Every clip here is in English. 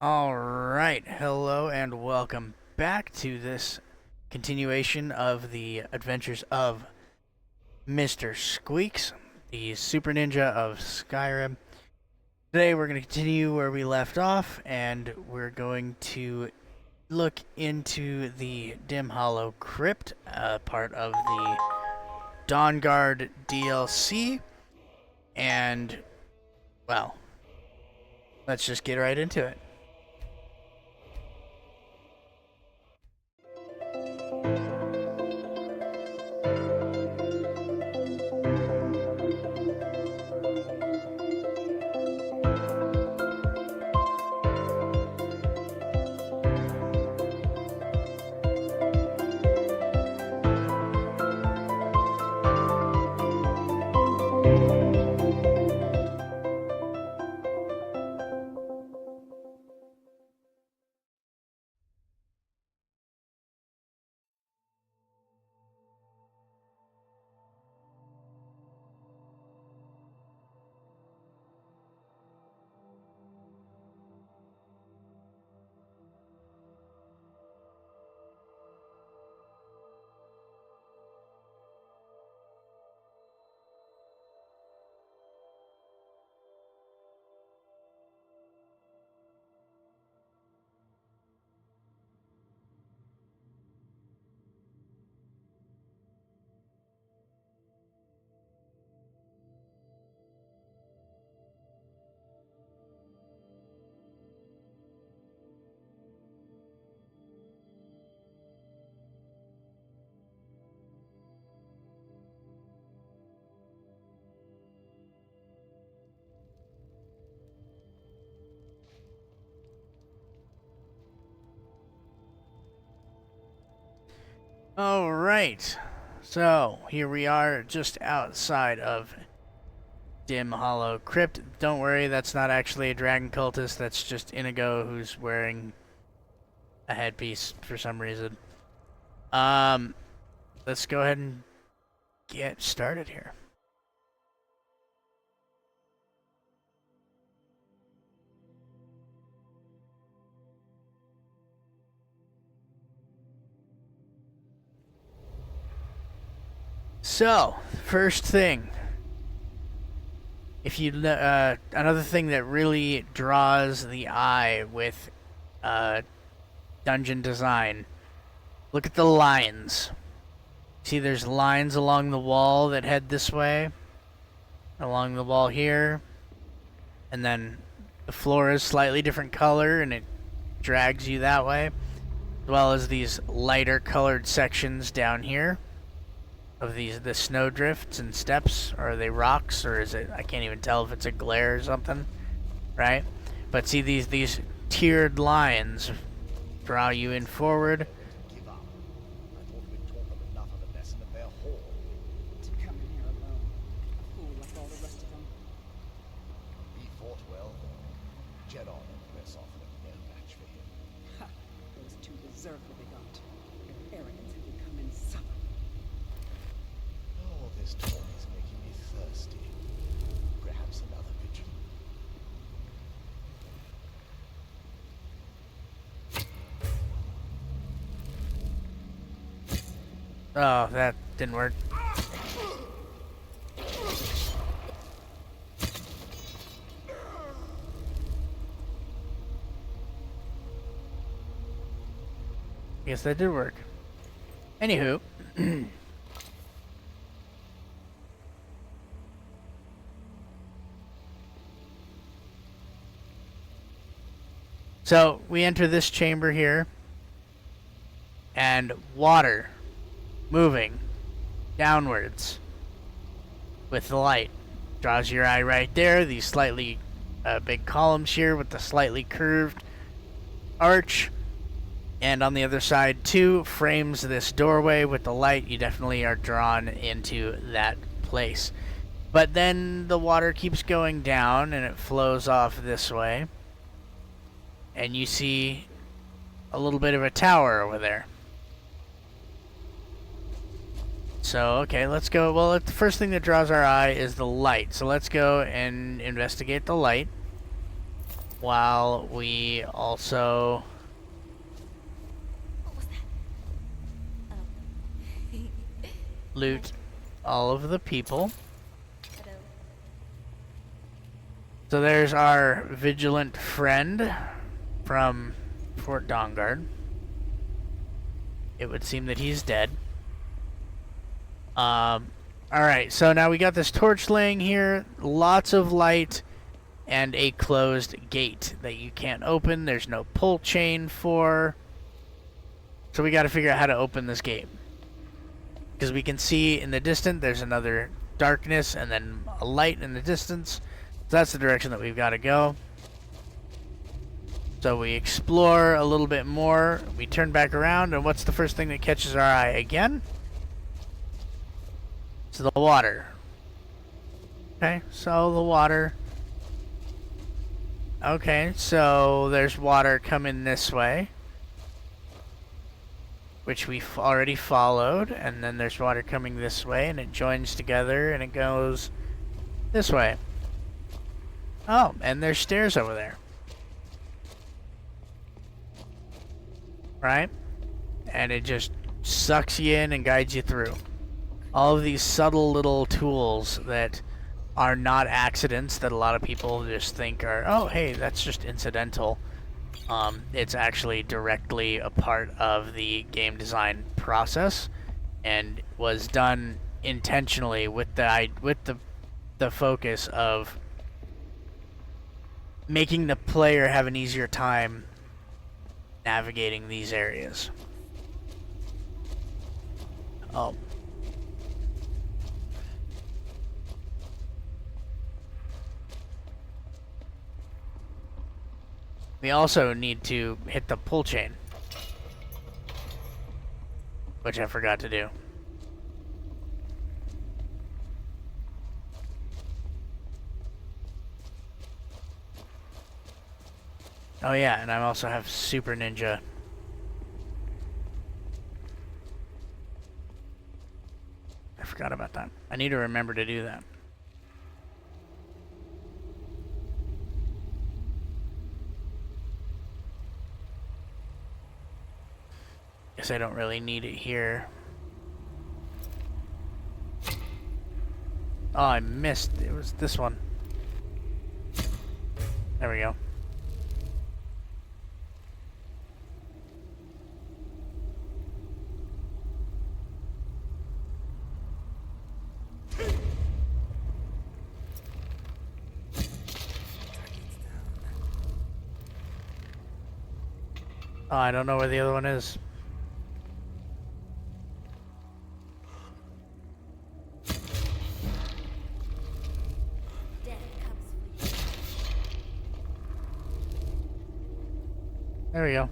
Alright, hello and welcome back to this continuation of the adventures of Mr. Squeaks, the Super Ninja of Skyrim. Today we're going to continue where we left off, and we're going to look into the Dimhallow Crypt, part of the Dawnguard DLC, and, well, let's just get right into it. Alright, so here we are just outside of Dimhallow Crypt. Don't worry, that's not actually a dragon cultist, that's just Inigo who's wearing a headpiece for some reason. Let's go ahead and get started here. So, first thing, if you another thing that really draws the eye with dungeon design, look at the lines. See, there's lines along the wall that head this way, along the wall here, and then the floor is slightly different color and it drags you that way, as well as these lighter colored sections down here of the snow drifts and steps. Or are they rocks, or is it, I can't even tell if it's a glare or something, right? But see, these tiered lines draw you in forward. Give up. I thought we'd taught them enough of a lesson at their hall. To come in here alone, a fool like all the rest of them. He fought well, though. Jedon and Resoff were no match for him. Ha! Those two deserve what they got. Their arrogance had become insufferable. Oh, this talk is making me thirsty. Perhaps another vigil. Oh, that didn't work. Guess that did work. Anywho. So, we enter this chamber here, and water moving downwards with the light draws your eye right there. These slightly big columns here with the slightly curved arch, and on the other side too frames this doorway with the light. You definitely are drawn into that place. But then the water keeps going down and it flows off this way, and you see a little bit of a tower over there. So, okay, let's go. Well, the first thing that draws our eye is the light. So let's go and investigate the light. while we also What was that? Oh. loot all of the people. Hello. So there's our vigilant friend from Fort Dawnguard. It would seem that he's dead. Alright, so now we got this torch laying here, lots of light, and a closed gate that you can't open. There's no pull chain for. So we gotta figure out how to open this gate. Because we can see in the distance there's another darkness and then a light in the distance. So that's the direction that we've got to go. So we explore a little bit more. We turn back around, and what's the first thing that catches our eye again? It's the water. Okay, so the water. Okay, so there's water coming this way, which we've already followed, and then there's water coming this way, and it joins together, and it goes this way. Oh, and there's stairs over there. Right? And it just sucks you in and guides you through. All of these subtle little tools that are not accidents that a lot of people just think are, oh, hey, that's just incidental. It's actually directly a part of the game design process and was done intentionally with the focus of making the player have an easier time navigating these areas. Oh. We also need to hit the pull chain, which I forgot to do. Oh yeah, and I also have Super Ninja. I forgot about that. I need to remember to do that. Guess I don't really need it here. Oh, I missed. It was this one. There we go. Oh, I don't know where the other one is. Death comes for you. There we go.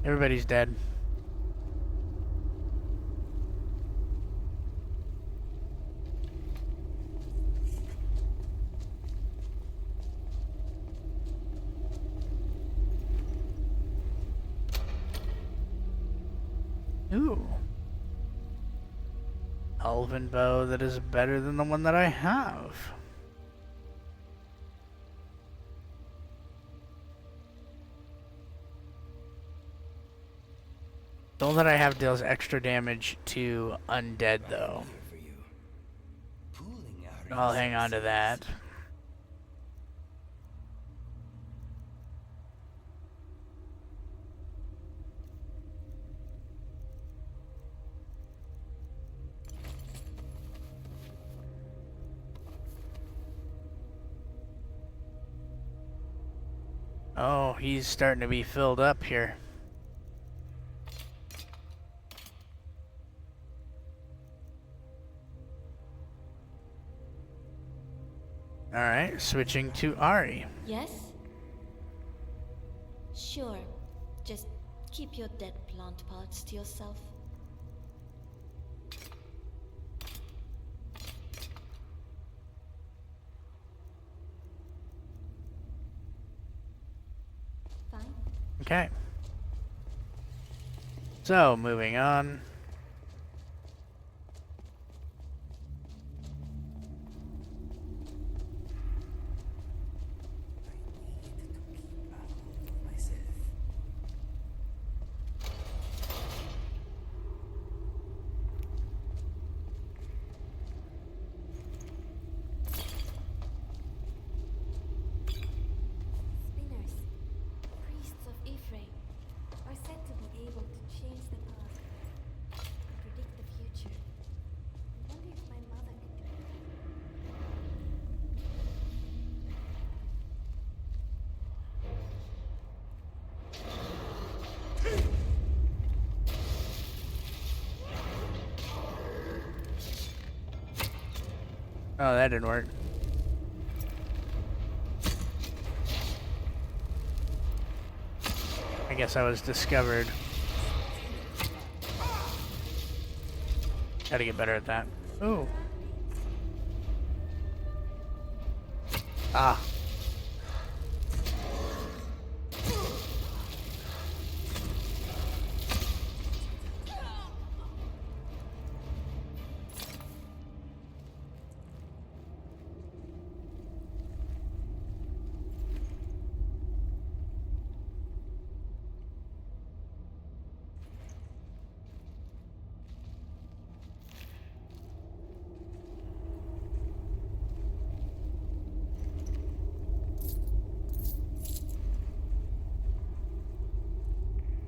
Everybody's dead. Ooh. Elven bow that is better than the one that I have. The one that I have deals extra damage to undead though. I'll hang on to that. Oh, he's starting to be filled up here. Alright, switching to Ari. Yes? Sure. Just keep your dead plant parts to yourself. Fine. Okay. So, moving on. Oh, that didn't work. I guess I was discovered. Gotta get better at that. Ooh. Ah.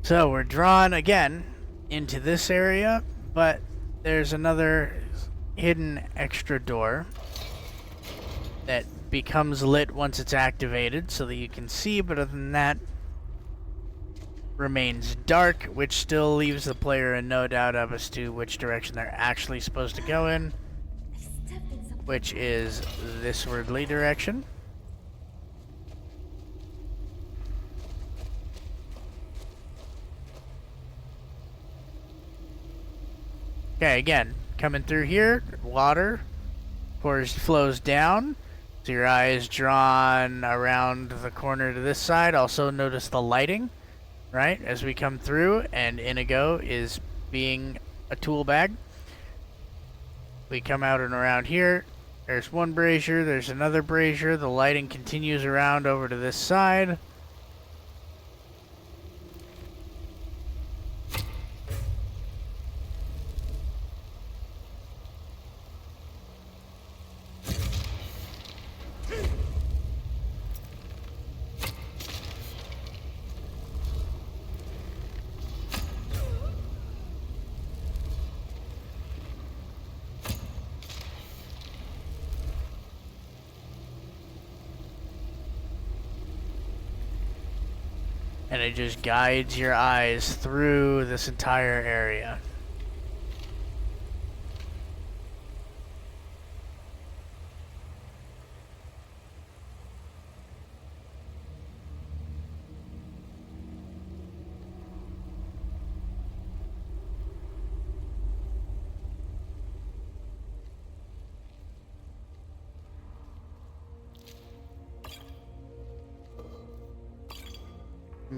So we're drawn again into this area, but there's another hidden extra door that becomes lit once it's activated so that you can see, but other than that, remains dark, which still leaves the player in no doubt as to which direction they're actually supposed to go in, I stepped in something. which is this wordly direction. Okay, again, coming through here, water flows down. So your eye is drawn around the corner to this side. Also notice the lighting, right, as we come through, and Inigo is being a tool bag. We come out and around here. There's one brazier, there's another brazier. The lighting continues around over to this side. And it just guides your eyes through this entire area.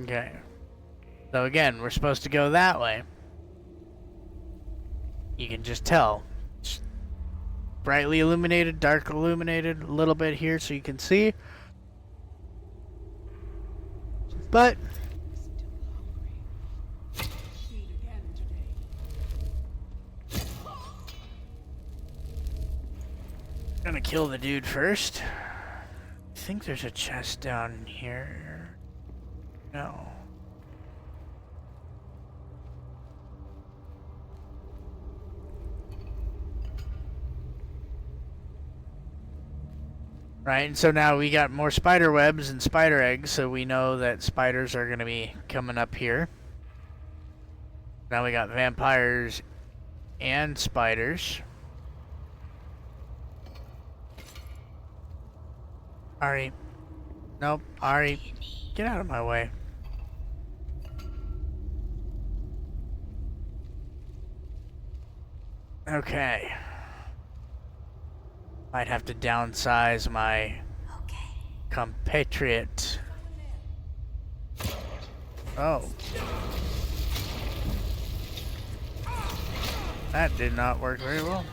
Okay. So again, we're supposed to go that way. You can just tell. It's brightly illuminated, dark illuminated, a little bit here so you can see. But Eat again today. gonna kill the dude first. I think there's a chest down here. No. Right, and so now we got more spider webs and spider eggs, so we know that spiders are gonna be coming up here. Now we got vampires and spiders. Ari. Nope, Ari. Get out of my way. Okay. Might have to downsize my compatriot. Oh. That did not work very well.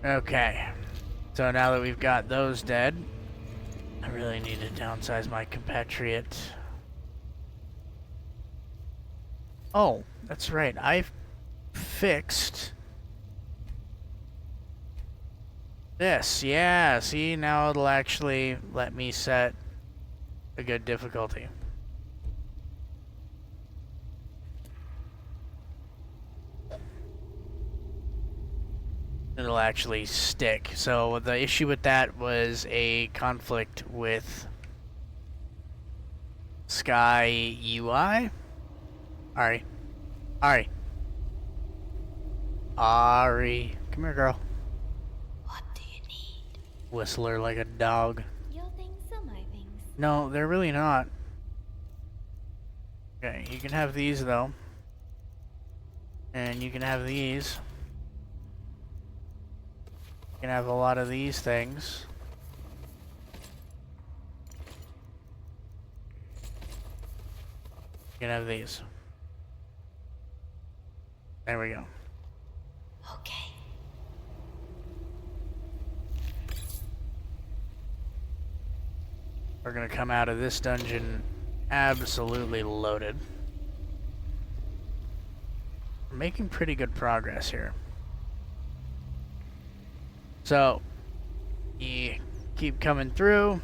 Okay. So now that we've got those dead, I really need to downsize my compatriot. Oh, that's right. I've fixed this. Yeah, see, now it'll actually let me set a good difficulty. it'll actually stick. So the issue with that was a conflict with Sky UI. Ari. Ari. Ari. Come here, girl. What do you need? Whistler like a dog. Your things are my things. No, they're really not. Okay, you can have these though. And you can have these. You can have a lot of these things. You can have these. There we go. Okay. We're gonna come out of this dungeon absolutely loaded. We're making pretty good progress here. So, you keep coming through.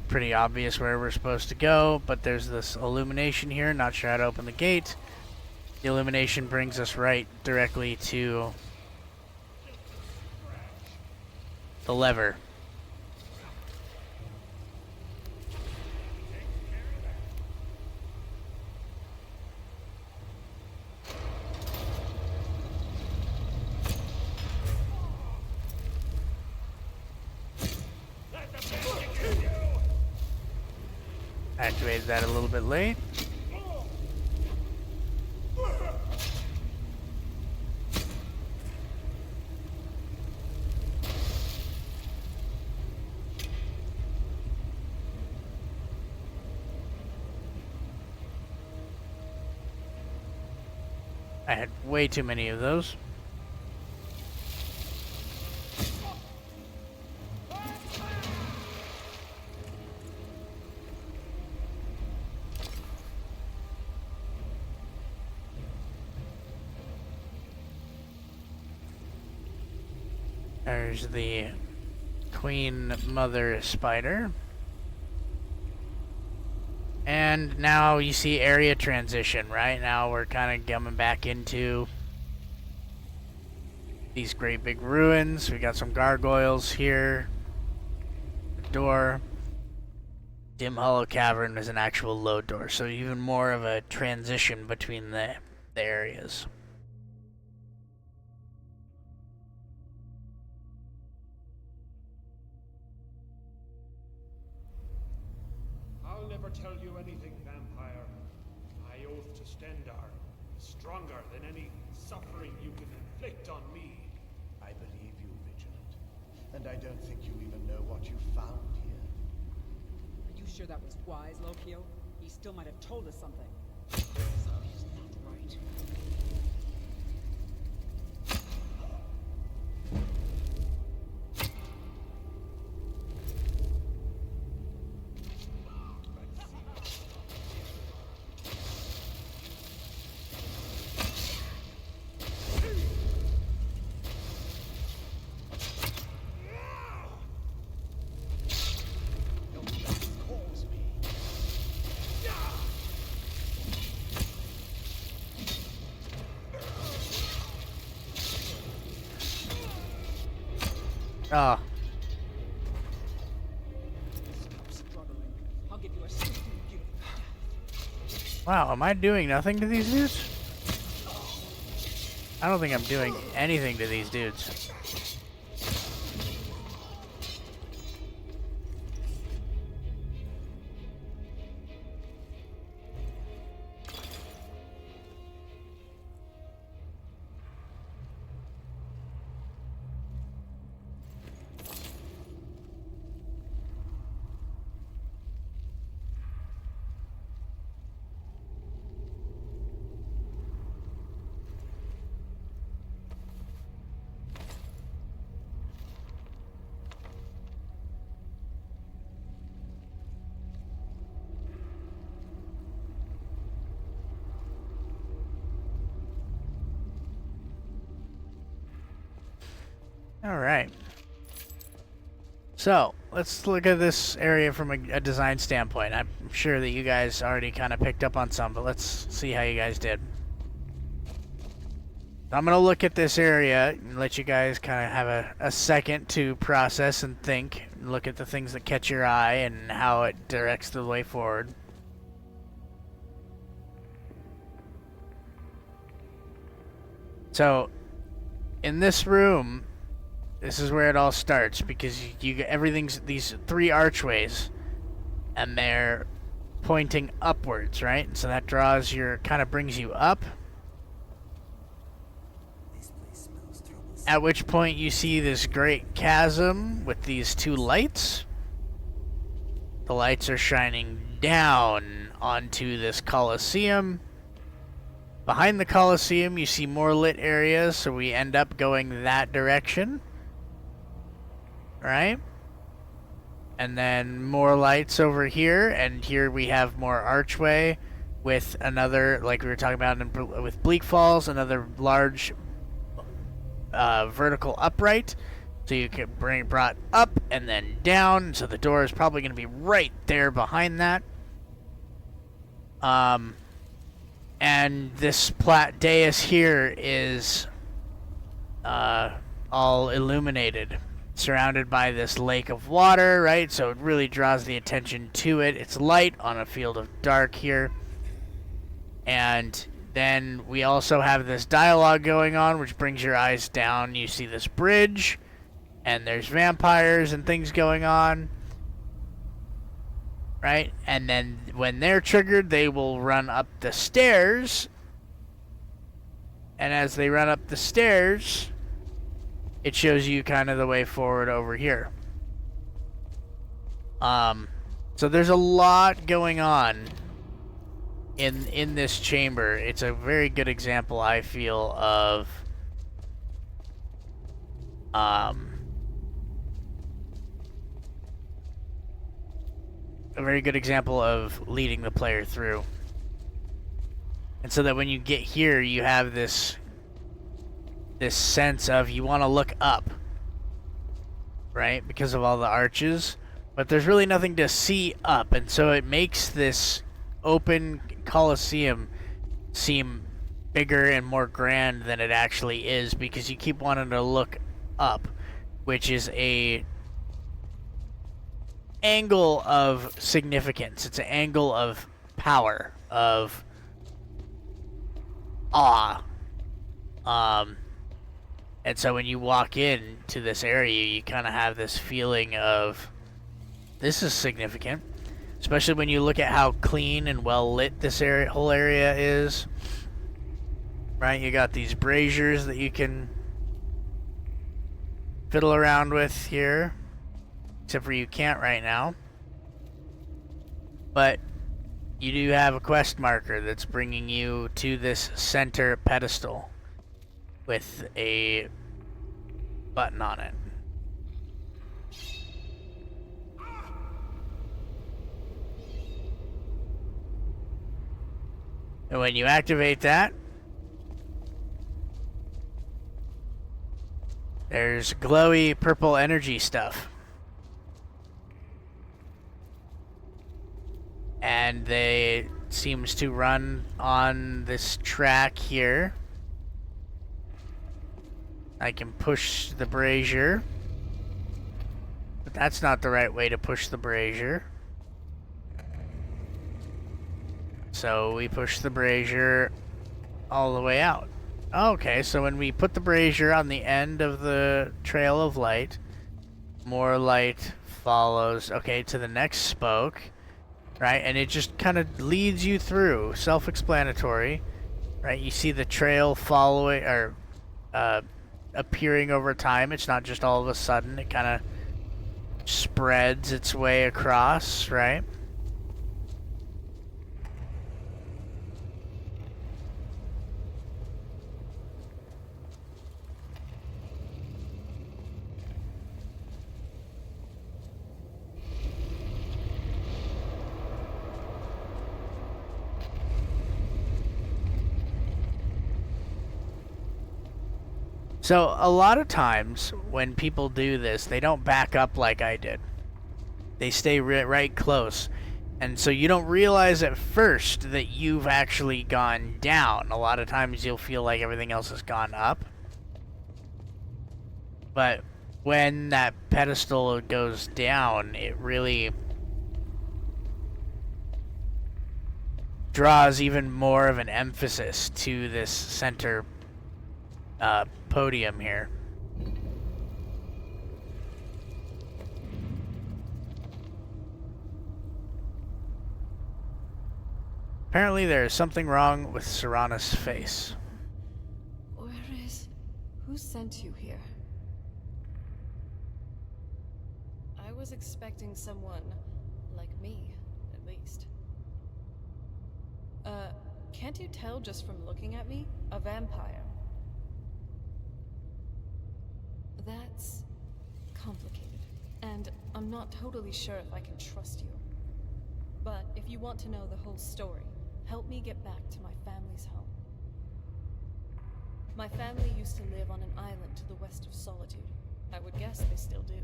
Pretty obvious where we're supposed to go, but there's this illumination here. Not sure how to open the gate. The illumination brings us right directly to the lever. Activated that a little bit late. I had way too many of those. There's the Queen Mother Spider. And now you see area transition, right? Now we're kind of coming back into these great big ruins. We got some gargoyles here. The door. Dimhallow Cavern is an actual load door, so even more of a transition between the areas. I'll never tell you anything, vampire. My oath to Stendar is stronger than any suffering you can inflict on me. I believe you, Vigilant. And I don't think you even know what you found here. Are you sure that was wise, Lokio? He still might have told us something. Something's not right. Ah, Stop struggling. I'll give you a swift and beautiful death. wow, am I doing nothing to these dudes? I don't think I'm doing anything to these dudes. Alright. So, let's look at this area from a design standpoint. I'm sure that you guys already kind of picked up on some, but let's see how you guys did. I'm going to look at this area and let you guys kind of have a second to process and think. And look at the things that catch your eye and how it directs the way forward. So, in this room, this is where it all starts, because everything's these 3 archways, and they're pointing upwards, right? So that draws kind of brings you up. At which point you see this great chasm with these 2 lights. The lights are shining down onto this Colosseum. Behind the Colosseum you see more lit areas, so we end up going that direction. Right? And then more lights over here, and here we have more archway with another, like we were talking about with Bleak Falls, another large vertical upright, so you can brought up and then down, so the door is probably going to be right there behind that. And this dais here is all illuminated, surrounded by this lake of water, right? So it really draws the attention to it. It's light on a field of dark here. And then we also have this dialogue going on, which brings your eyes down. You see this bridge, and there's vampires and things going on, right? And then when they're triggered, they will run up the stairs. And as they run up the stairs, it shows you kind of the way forward over here. So there's a lot going on in this chamber. It's a very good example, I feel, of a very good example of leading the player through. And so that when you get here, you have this sense of you want to look up, right? Because of all the arches, but there's really nothing to see up, and so it makes this open Colosseum seem bigger and more grand than it actually is, because you keep wanting to look up, which is a angle of significance. It's an angle of power, of awe. And so when you walk in to this area, you kind of have this feeling of, this is significant. Especially when you look at how clean and well lit this whole area is. Right, you got these braziers that you can fiddle around with here. Except for you can't right now. But you do have a quest marker that's bringing you to this center pedestal with a button on it. And when you activate that, there's glowy purple energy stuff. And they seems to run on this track here. I can push the brazier, but that's not the right way to push the brazier. So we push the brazier all the way out. Okay, so when we put the brazier on the end of the trail of light, more light follows, okay, to the next spoke, right? And it just kind of leads you through, self-explanatory, right? You see the trail following, or appearing over time. It's not just all of a sudden. It kind of spreads its way across, right? So a lot of times when people do this, they don't back up like I did. They stay right close. And so you don't realize at first that you've actually gone down. A lot of times you'll feel like everything else has gone up. But when that pedestal goes down, it really draws even more of an emphasis to this center podium here. Apparently there is something wrong with Serana's face. Where is... Who sent you here? I was expecting someone like me, at least. Can't you tell just from looking at me? A vampire. That's complicated. And I'm not totally sure if I can trust you. But if you want to know the whole story, help me get back to my family's home. My family used to live on an island to the west of Solitude. I would guess they still do.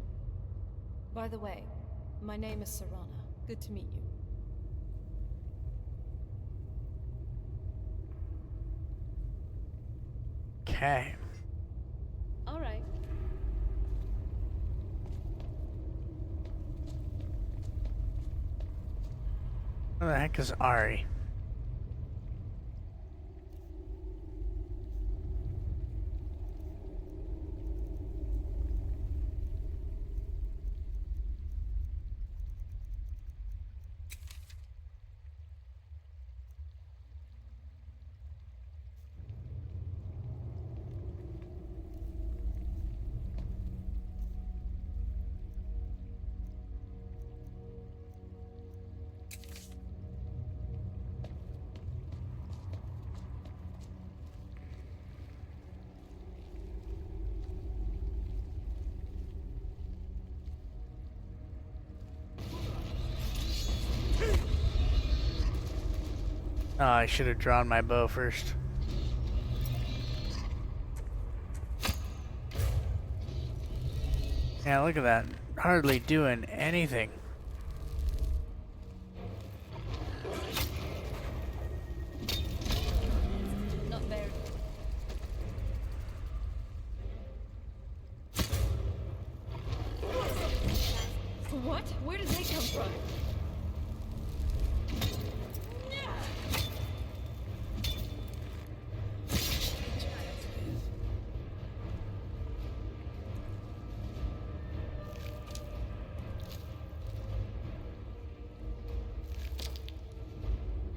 By the way, my name is Serana. Good to meet you. Okay. All right. Where the heck is Ari? Oh, I should have drawn my bow first. Yeah, look at that. Hardly doing anything. Not very. What? Where did they come from?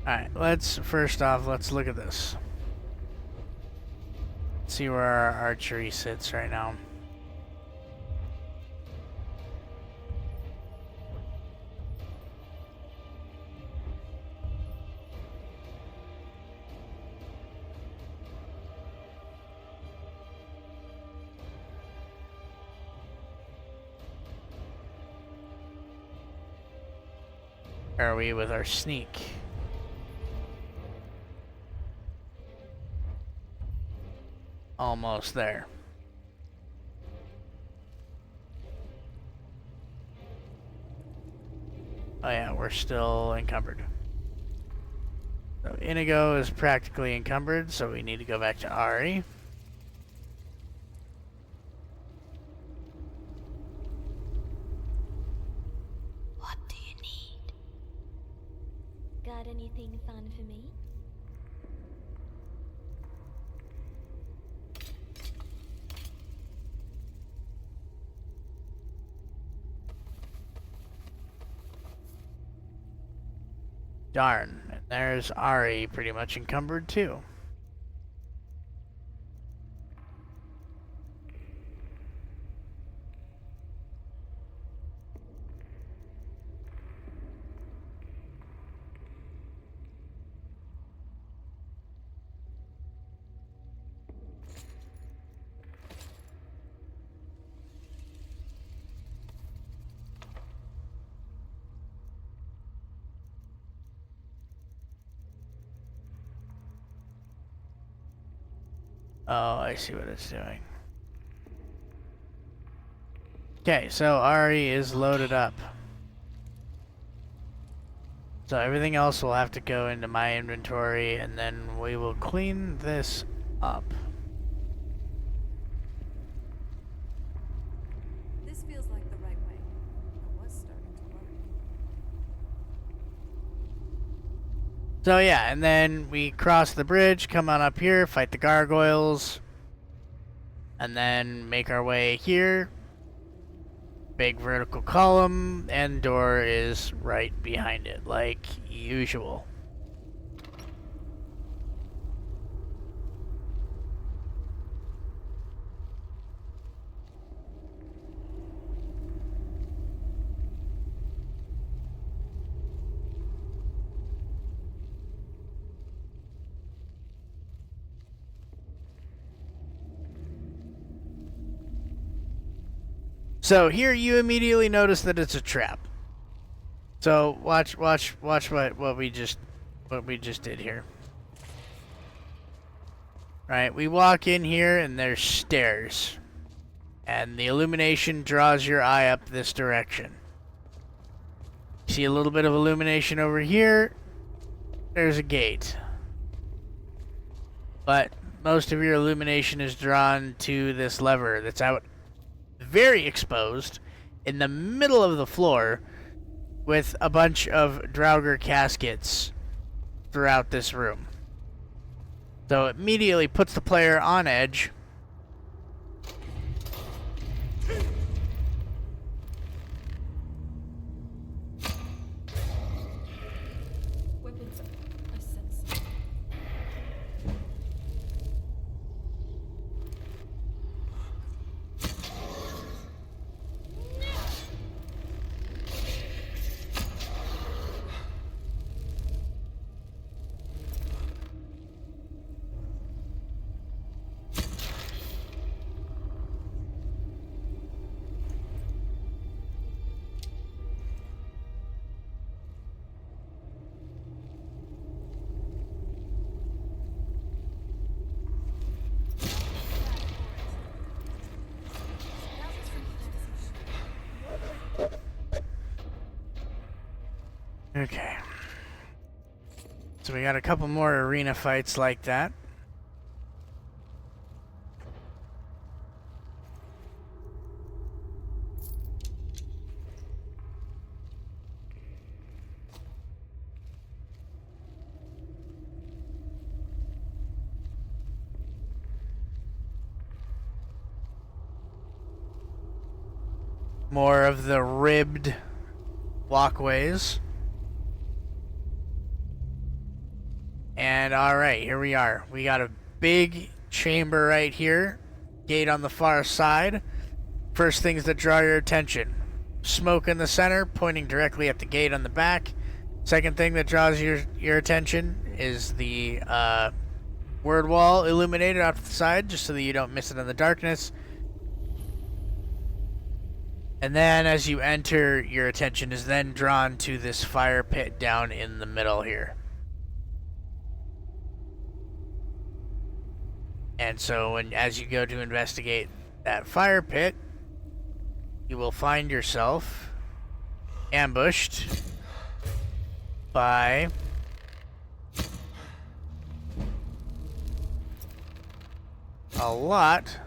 Alright, first off, let's look at this. See where our archery sits right now. Where are we with our sneak? Almost there. Oh yeah, we're still encumbered. So Inigo is practically encumbered, so we need to go back to Ari. What do you need? Got anything fun for me? Darn, and there's Ari pretty much encumbered too. Oh, I see what it's doing. Okay, so Ari is loaded up. So everything else will have to go into my inventory, and then we will clean this up. This feels like the right way. I was starting to worry. So yeah, and then we cross the bridge, come on up here, fight the gargoyles, and then make our way here. Big vertical column, and door is right behind it, like usual. So here you immediately notice that it's a trap. So watch what we just did here. Right, we walk in here and there's stairs. And the illumination draws your eye up this direction. See a little bit of illumination over here. There's a gate. But most of your illumination is drawn to this lever that's out very exposed in the middle of the floor with a bunch of Draugr caskets throughout this room. So it immediately puts the player on edge. Weapons up. I sense. Okay. So we got a couple more arena fights like that. More of the ribbed walkways. And alright, here we are. We got a big chamber right here. Gate on the far side. First things that draw your attention. Smoke in the center, pointing directly at the gate on the back. Second thing that draws your attention is the word wall illuminated off to the side, just so that you don't miss it in the darkness. And then as you enter, your attention is then drawn to this fire pit down in the middle here. And so as you go to investigate that fire pit, you will find yourself ambushed by a lot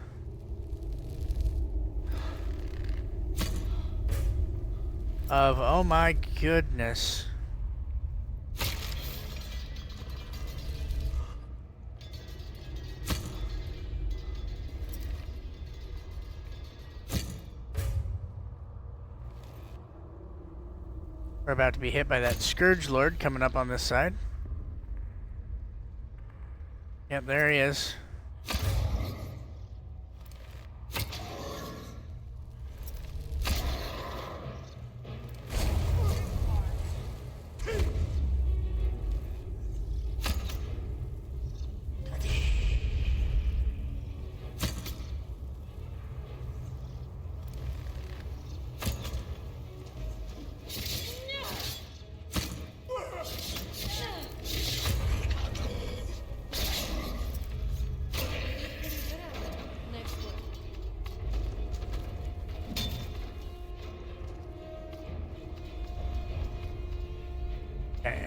of, oh my goodness. We're about to be hit by that Scourge Lord coming up on this side. Yep, there he is.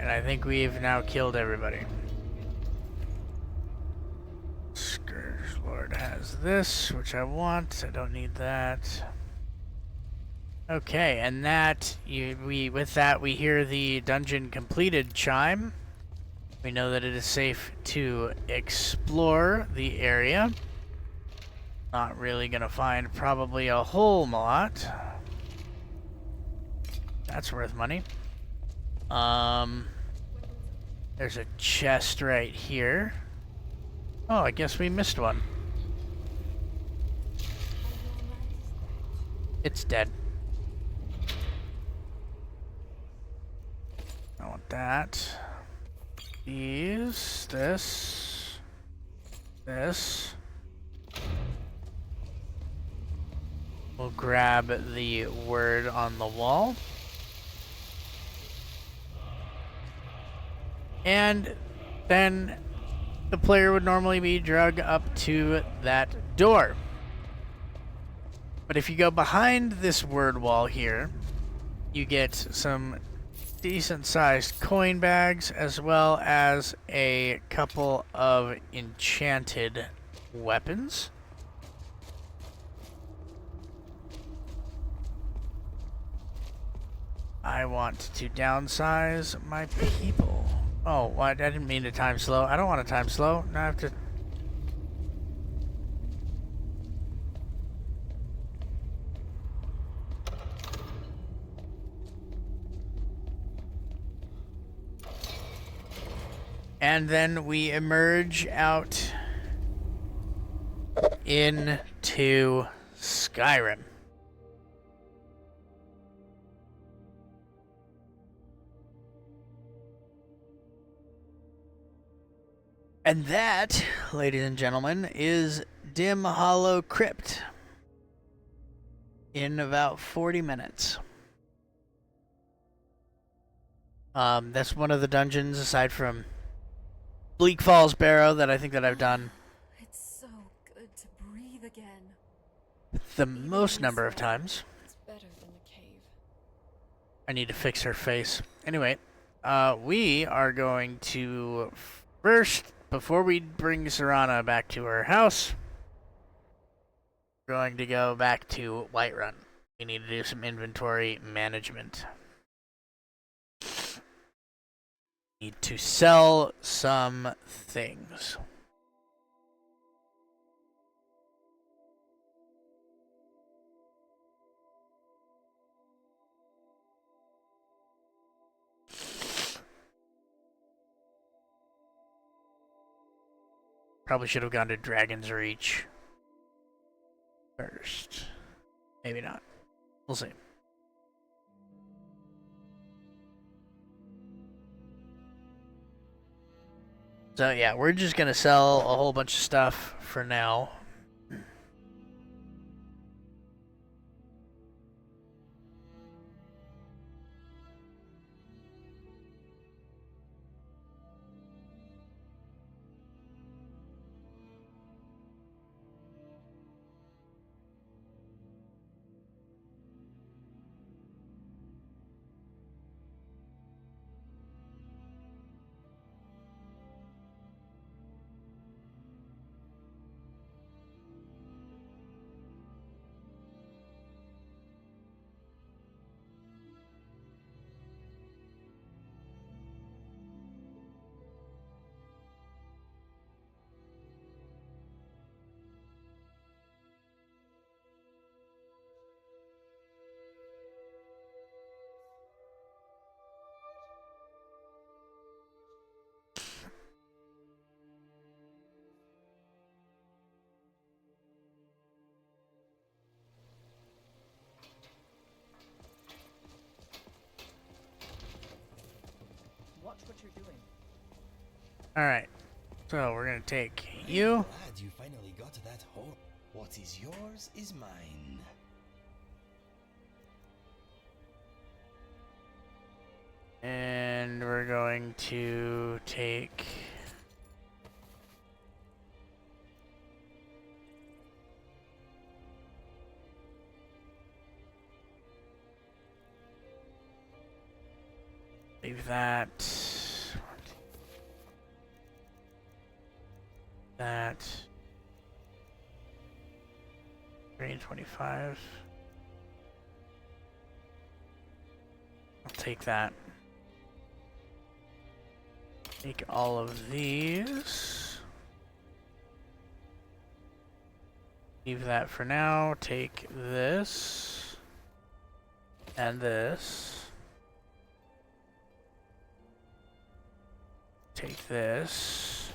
And I think we've now killed everybody. Scourge Lord has this, which I want. I don't need that. Okay, and that with that we hear the dungeon completed chime. We know that it is safe to explore the area. Not really gonna find probably a whole lot. That's worth money. There's a chest right here. Oh, I guess we missed one. It's dead. I want that. These, this. We'll grab the word on the wall. And then the player would normally be dragged up to that door. But if you go behind this word wall here, you get some decent-sized coin bags as well as a couple of enchanted weapons. I want to downsize my people. Oh, what? I didn't mean to time slow. I don't want to time slow. Now I have to... And then we emerge out into Skyrim. And that, ladies and gentlemen, is Dimhallow Crypt in about 40 minutes. That's one of the dungeons aside from Bleak Falls Barrow that I think that I've done It's so good to breathe again. the most number of times. It's better than the cave. I need to fix her face. Anyway, we are going to first, before we bring Serana back to her house, we're going to go back to Whiterun. We need to do some inventory management. Need to sell some things. Probably should have gone to Dragon's Reach first. Maybe not. We'll see. So yeah, we're just gonna sell a whole bunch of stuff for now. Watch what you're doing. Alright. So we're gonna take you. Glad you finally got to that hole. What is yours is mine. And we're going to take leave that. that. 325. I'll take that. Take all of these. Leave that for now. Take this. And this. Take this.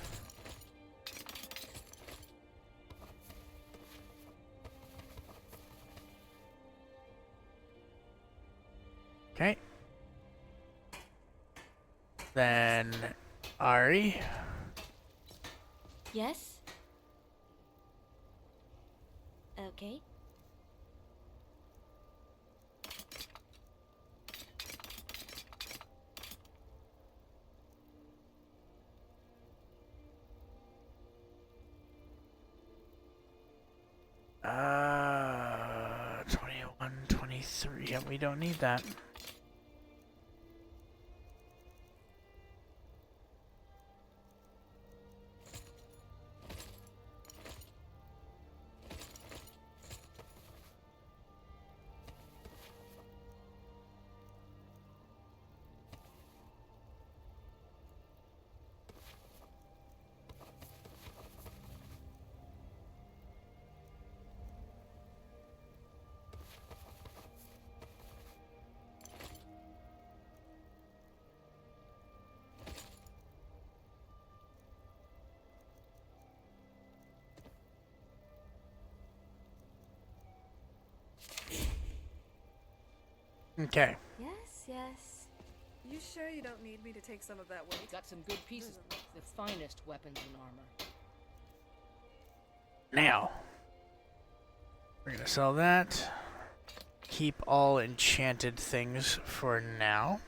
Okay. Then Ari. Yes? Okay. Uh, 21, 23. Yeah, we don't need that. Okay. Yes, yes. You sure you don't need me to take some of that We weight? got some good pieces, the finest weapons and armor. Now, we're gonna sell that. Keep all enchanted things for now.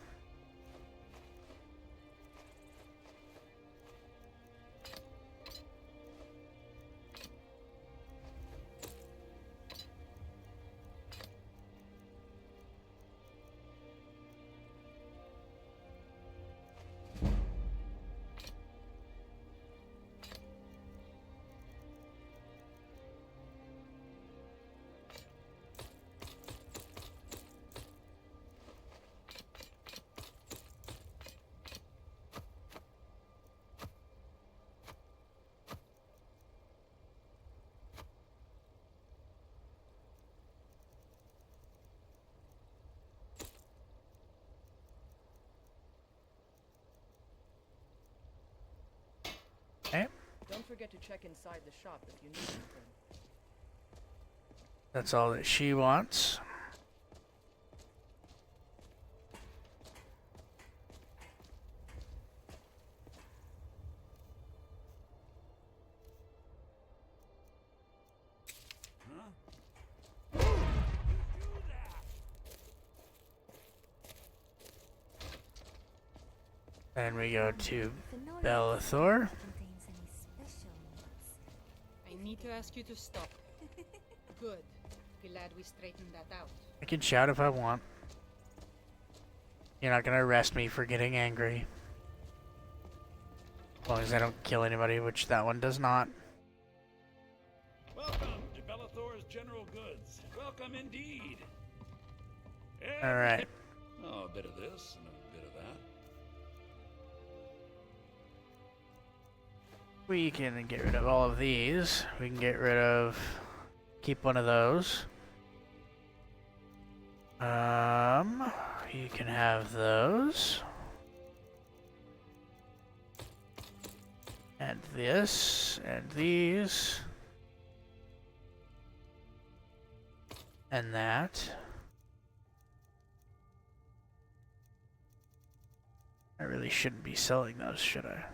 Okay, Don't forget to check inside the shop if you need anything. that's all that she wants. Then we go to Bellathor. Contains any special needs. I need to ask you to stop. Good. Glad we straightened that out. I can shout if I want. You're not gonna arrest me for getting angry. As long as I don't kill anybody, which that one does not. Welcome to Bellathor's General Goods. Welcome indeed. Alright. Oh, a bit of this and a bit of that. We can get rid of all of these. We can get rid of... Keep one of those. You can have those. And this, and these. And that. I really shouldn't be selling those, should I?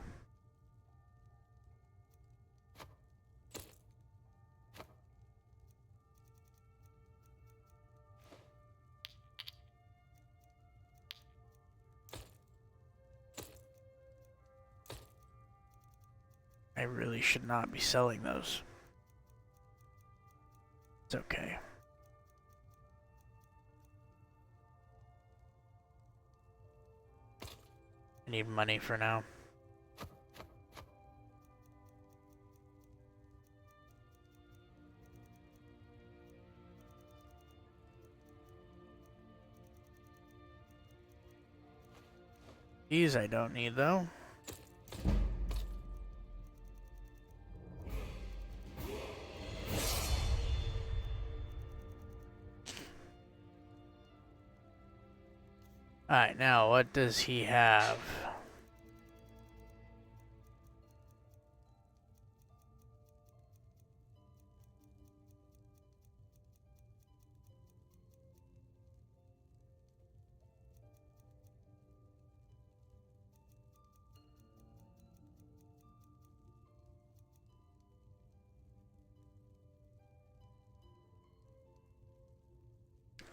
I really should not be selling those. It's okay. I need money for now. These I don't need though. Alright, now what does he have?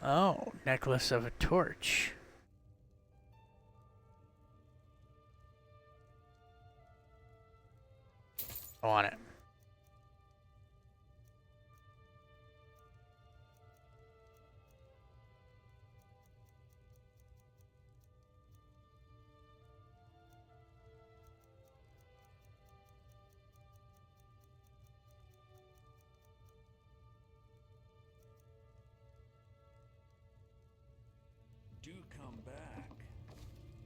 Oh, necklace of a torch. I want it. Do come back.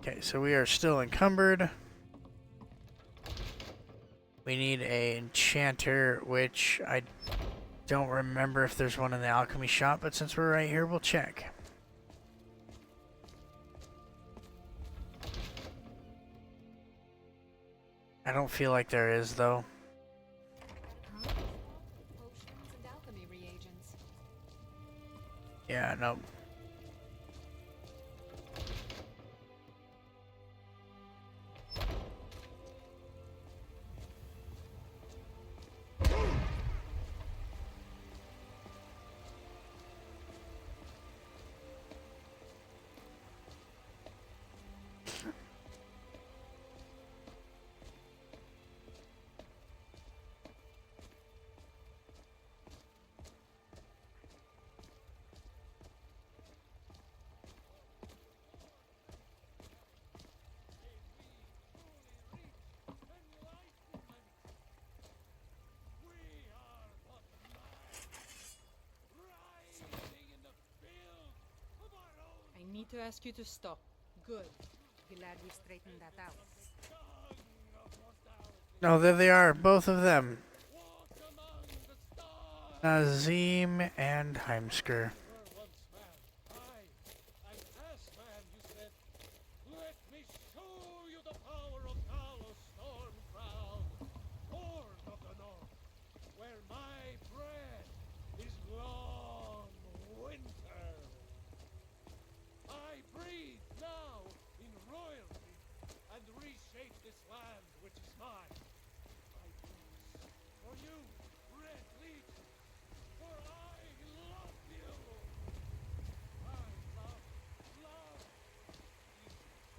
Okay, so we are still encumbered. We need a enchanter, which I don't remember if there's one in the alchemy shop, but since we're right here, we'll check. I don't feel like there is, though. Huh? Potions and alchemy reagents. Yeah, no. I need to ask you to stop. Good. Glad we straightened that out. No, there they are, both of them. Nazim and Heimsker.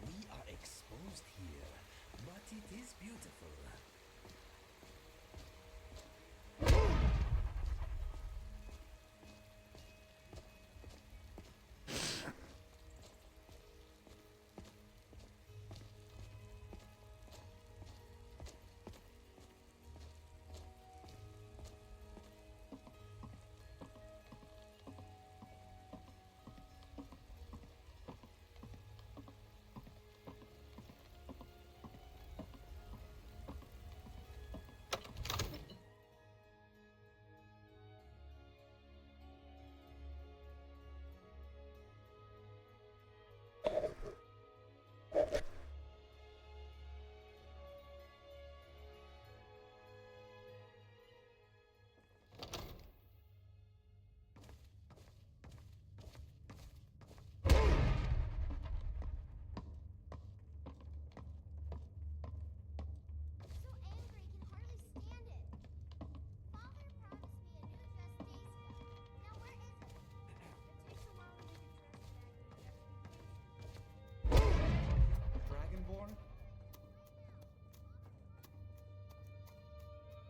We are exposed here, but it is beautiful.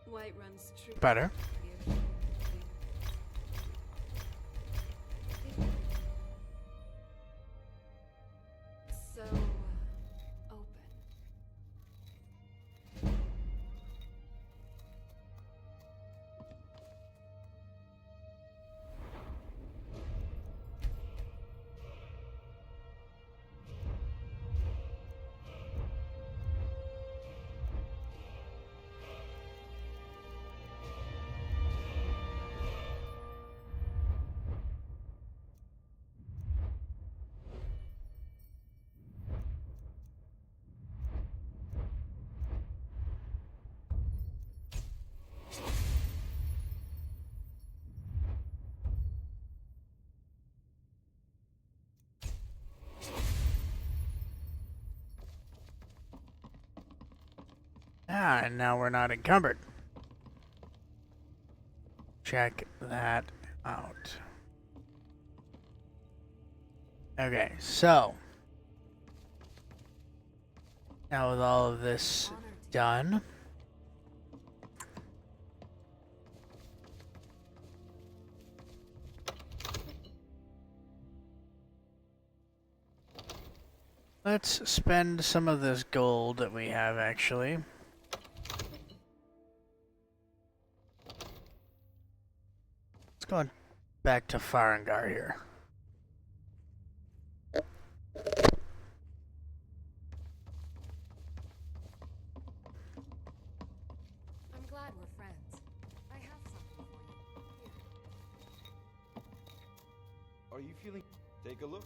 White runs true. Better. So open. Ah, and now we're not encumbered. Check that out. Okay, so now with all of this done, let's spend some of this gold that we have actually. Let's go back to Farengar here. I'm glad we're friends. I have something for you. Here. Are you feeling... Take a look.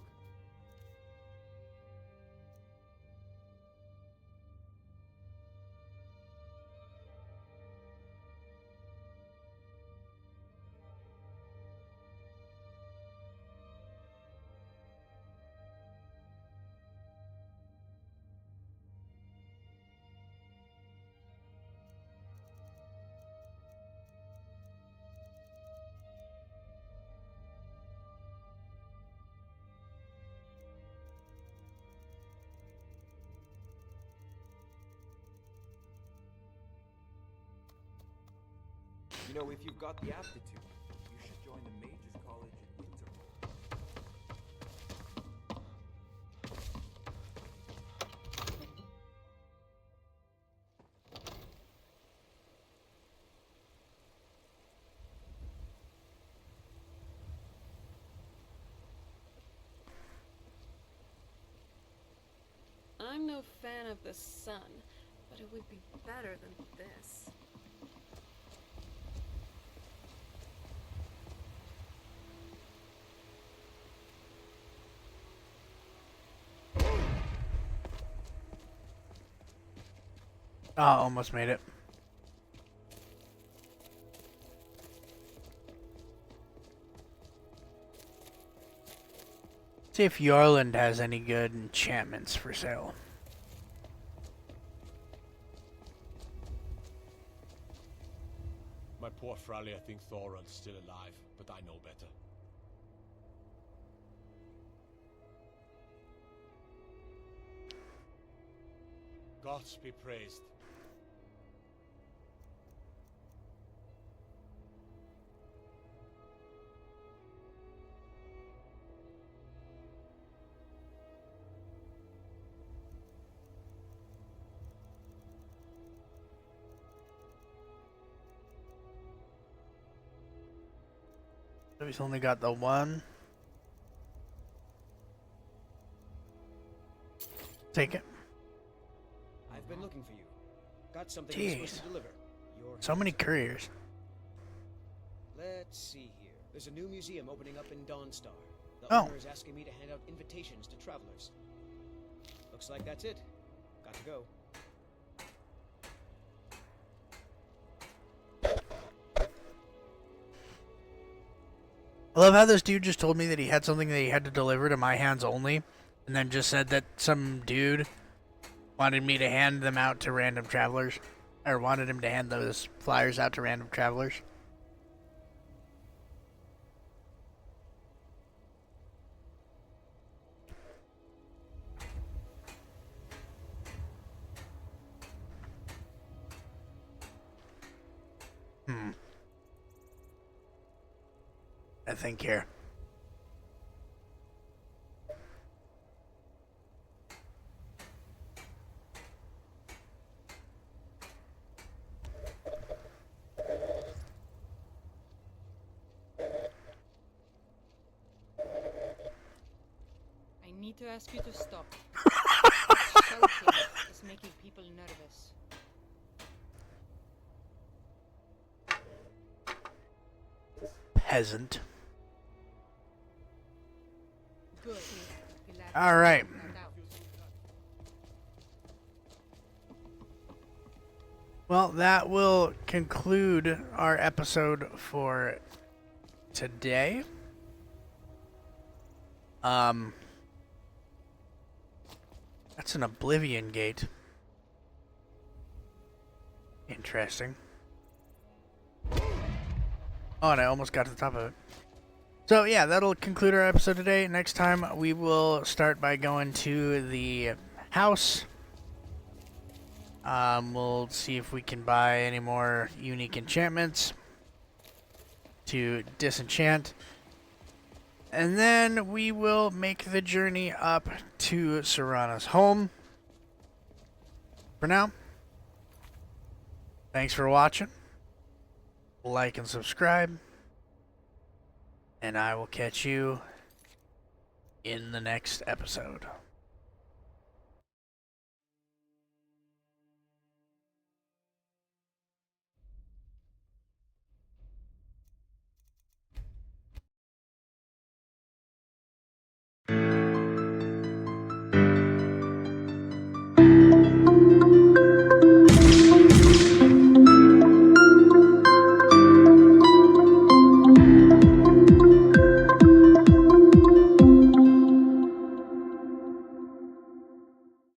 You know, if you've got the aptitude, you should join the Mages College in Winterhold. I'm no fan of the sun, but it would be better than this. Oh, almost made it. See if Yorland has any good enchantments for sale. My poor Fralia thinks Thorald's still alive, but I know better. Gods be praised. So he's only got the one. Take it. I've been looking for you. Got something you're supposed Jeez. to deliver. Your So many hands are- couriers. Let's see here. There's a new museum opening up in Dawnstar. The Oh. owner is asking me to hand out invitations to travelers. Looks like that's it. Got to go. I love how this dude just told me that he had something that he had to deliver to my hands only, and then just said that some dude wanted me to hand them out to random travelers, or wanted him to hand those flyers out to random travelers. I think here. I need to ask you to stop. Shouting is making people nervous. Peasant. Good. Glad All right. we found out. Well, that will conclude our episode for today. That's an Oblivion Gate. Interesting. Oh, and I almost got to the top of it. So yeah, that'll conclude our episode today. Next time we will start by going to the house. We'll see if we can buy any more unique enchantments to disenchant. And then we will make the journey up to Serana's home. For now, thanks for watching. Like and subscribe. And I will catch you in the next episode.